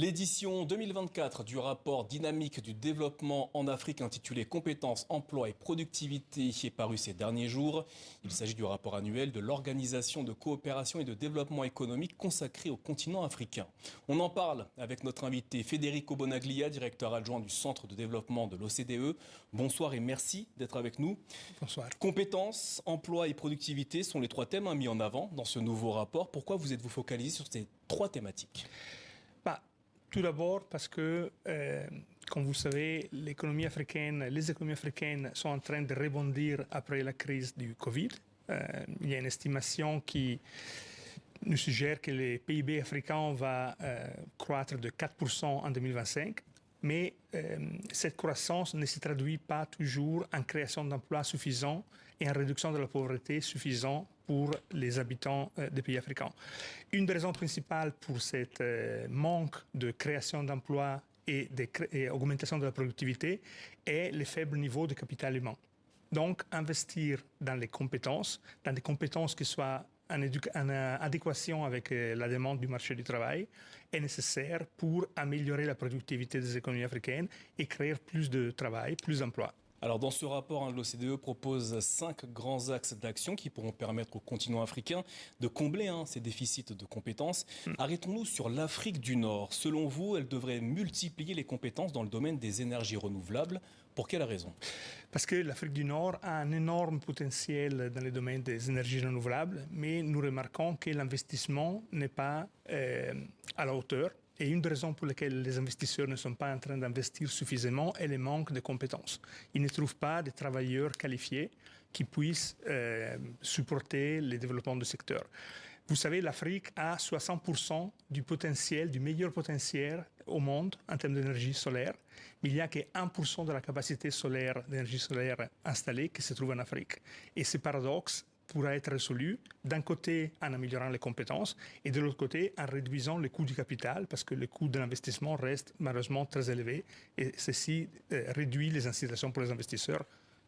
L'édition 2024 du rapport dynamique du développement en Afrique intitulé Compétences, emploi et productivité est paru ces derniers jours. Il s'agit du rapport annuel de l'Organisation de coopération et de développement économique consacré au continent africain. On en parle avec notre invité Federico Bonaglia, directeur adjoint du Centre de développement de l'OCDE. Bonsoir et merci d'être avec nous. Bonsoir. Compétences, emploi et productivité sont les trois thèmes mis en avant dans ce nouveau rapport. Pourquoi vous êtes-vous focalisé sur ces trois thématiques ? Tout d'abord parce que, comme vous savez, les économies africaines sont en train de rebondir après la crise du Covid. Il y a une estimation qui nous suggère que le PIB africain va croître de 4% en 2025. Mais cette croissance ne se traduit pas toujours en création d'emplois suffisants et en réduction de la pauvreté suffisante pour les habitants des pays africains. Une des raisons principales pour cette manque de création d'emplois et d'augmentation de la productivité est le faible niveau de capital humain. Donc, investir dans les compétences, dans des compétences qui soient en adéquation avec la demande du marché du travail est nécessaire pour améliorer la productivité des économies africaines et créer plus de travail, plus d'emplois. Alors dans ce rapport, l'OCDE propose 5 grands axes d'action qui pourront permettre au continent africain de combler ces déficits de compétences. Arrêtons-nous sur l'Afrique du Nord. Selon vous, elle devrait multiplier les compétences dans le domaine des énergies renouvelables. Pour quelle raison ? Parce que l'Afrique du Nord a un énorme potentiel dans le domaine des énergies renouvelables, mais nous remarquons que l'investissement n'est pas à la hauteur. Et une des raisons pour lesquelles les investisseurs ne sont pas en train d'investir suffisamment est le manque de compétences. Ils ne trouvent pas de travailleurs qualifiés qui puissent supporter le développement du secteur. Vous savez, l'Afrique a 60% du potentiel, du meilleur potentiel au monde en termes d'énergie solaire. Mais il n'y a que 1% de la capacité solaire, d'énergie solaire installée qui se trouve en Afrique. Et ce paradoxe pourra être résolu d'un côté en améliorant les compétences et de l'autre côté en réduisant le coût du capital parce que le coût de l'investissement reste malheureusement très élevé et ceci réduit les incitations pour les investisseurs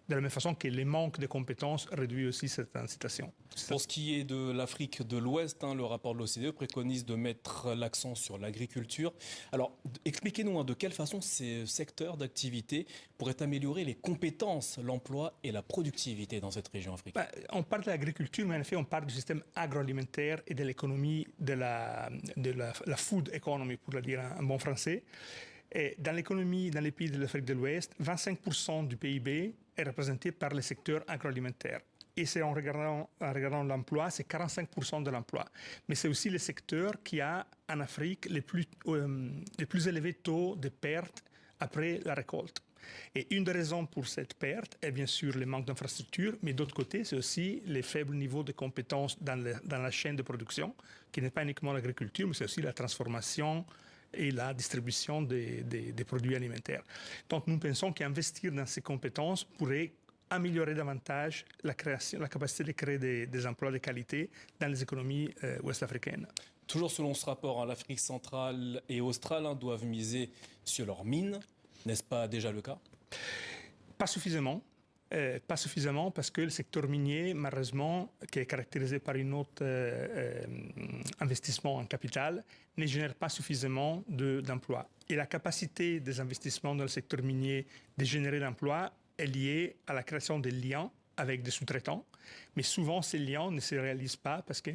de la même façon que le manque de compétences réduit aussi cette incitation. Pour ce qui est de l'Afrique de l'Ouest, le rapport de l'OCDE préconise de mettre l'accent sur l'agriculture. Alors, expliquez-nous de quelle façon ces secteurs d'activité pourraient améliorer les compétences, l'emploi et la productivité dans cette région africaine. On parle de l'agriculture, mais en effet, on parle du système agroalimentaire et de l'économie de la food economy, pour le dire en bon français. Et dans l'économie, dans les pays de l'Afrique de l'Ouest, 25% du PIB est représenté par le secteur agroalimentaire. Et c'est en regardant l'emploi, c'est 45% de l'emploi. Mais c'est aussi le secteur qui a en Afrique les plus élevés taux de pertes après la récolte. Et une des raisons pour cette perte est bien sûr le manque d'infrastructures, mais d'autre côté, c'est aussi les faibles niveaux de compétences dans la chaîne de production, qui n'est pas uniquement l'agriculture, mais c'est aussi la transformation et la distribution des produits alimentaires. Donc nous pensons qu'investir dans ces compétences pourrait améliorer davantage la capacité de créer des emplois de qualité dans les économies ouest-africaines. Toujours selon ce rapport, l'Afrique centrale et australe doivent miser sur leurs mines. N'est-ce pas déjà le cas ? Pas suffisamment. Pas suffisamment parce que le secteur minier, malheureusement, qui est caractérisé par une haute investissement en capital, ne génère pas suffisamment d'emplois. Et la capacité des investissements dans le secteur minier de générer l'emploi est liée à la création de liens avec des sous-traitants, mais souvent ces liens ne se réalisent pas parce que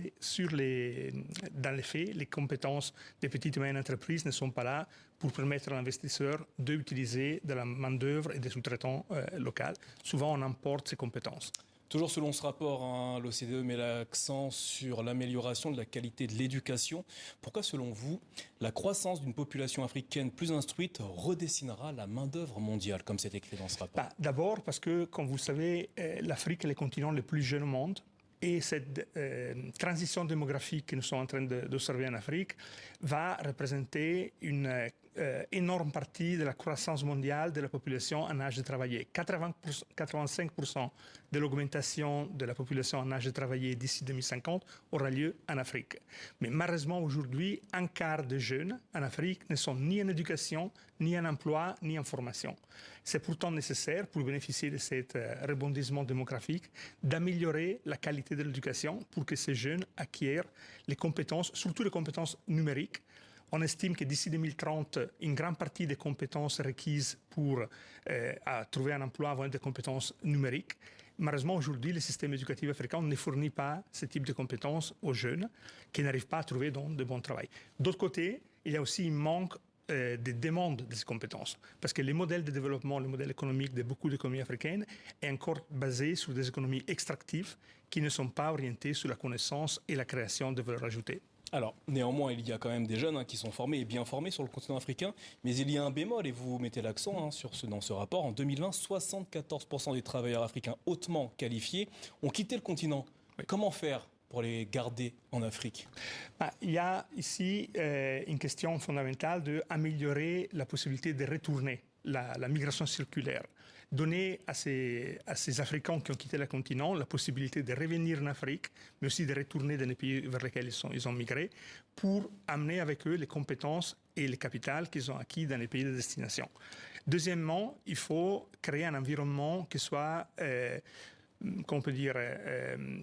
dans les faits, les compétences des petites et moyennes entreprises ne sont pas là pour permettre à l'investisseur d'utiliser de la main-d'œuvre et des sous-traitants locaux. Souvent, on importe ces compétences. Toujours selon ce rapport, l'OCDE met l'accent sur l'amélioration de la qualité de l'éducation. Pourquoi, selon vous, la croissance d'une population africaine plus instruite redessinera la main-d'œuvre mondiale, comme c'est écrit dans ce rapport ? D'abord parce que, comme vous savez, l'Afrique est le continent le plus jeune au monde. Et cette transition démographique que nous sommes en train d'observer en Afrique va représenter une énorme partie de la croissance mondiale de la population en âge de travailler. 85% de l'augmentation de la population en âge de travailler d'ici 2050 aura lieu en Afrique. Mais malheureusement, aujourd'hui, un quart des jeunes en Afrique ne sont ni en éducation, ni en emploi, ni en formation. C'est pourtant nécessaire, pour bénéficier de ce rebondissement démographique, d'améliorer la qualité de l'éducation pour que ces jeunes acquièrent les compétences, surtout les compétences numériques. On estime que d'ici 2030, une grande partie des compétences requises pour trouver un emploi vont être des compétences numériques. Malheureusement, aujourd'hui, le système éducatif africain ne fournit pas ce type de compétences aux jeunes qui n'arrivent pas à trouver de bon travail. D'autre côté, il y a aussi un manque des demandes de ces compétences. Parce que les modèles de développement, le modèle économique de beaucoup d'économies africaines est encore basé sur des économies extractives qui ne sont pas orientées sur la connaissance et la création de valeur ajoutée. Alors, néanmoins, il y a quand même des jeunes qui sont formés et bien formés sur le continent africain, mais il y a un bémol, et vous mettez l'accent dans ce rapport. En 2020, 74% des travailleurs africains hautement qualifiés ont quitté le continent. Oui. Comment faire pour les garder en Afrique? Il y a ici une question fondamentale d'améliorer la possibilité de retourner la migration circulaire. Donner à ces Africains qui ont quitté le continent la possibilité de revenir en Afrique, mais aussi de retourner dans les pays vers lesquels ils ont migré, pour amener avec eux les compétences et le capital qu'ils ont acquis dans les pays de destination. Deuxièmement, il faut créer un environnement qui soit... qu'on peut dire,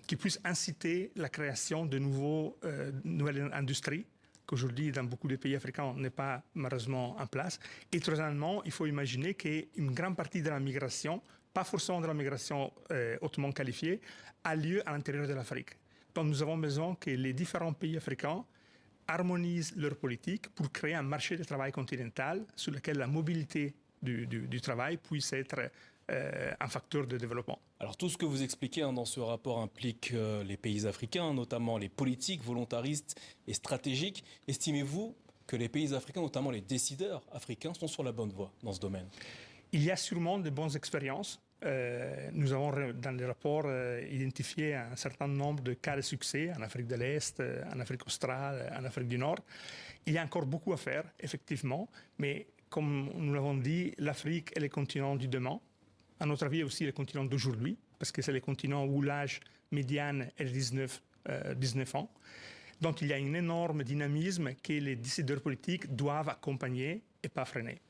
qui puisse inciter la création de nouvelles industries, qu'aujourd'hui, dans beaucoup de pays africains, n'est pas malheureusement en place. Et troisièmement, il faut imaginer qu'une grande partie de la migration, pas forcément de la migration hautement qualifiée, a lieu à l'intérieur de l'Afrique. Donc nous avons besoin que les différents pays africains harmonisent leur politique pour créer un marché de travail continental sur lequel la mobilité du travail puisse être un facteur de développement. Alors tout ce que vous expliquez dans ce rapport implique les pays africains, notamment les politiques volontaristes et stratégiques. Estimez-vous que les pays africains, notamment les décideurs africains, sont sur la bonne voie dans ce domaine? Il y a sûrement de bonnes expériences. Nous avons dans le rapport identifié un certain nombre de cas de succès en Afrique de l'Est, en Afrique australe, en Afrique du Nord. Il y a encore beaucoup à faire, effectivement, mais comme nous l'avons dit, l'Afrique est le continent du demain. À notre avis, aussi le continent d'aujourd'hui, parce que c'est le continent où l'âge médian est 19 ans. Donc il y a un énorme dynamisme que les décideurs politiques doivent accompagner et pas freiner.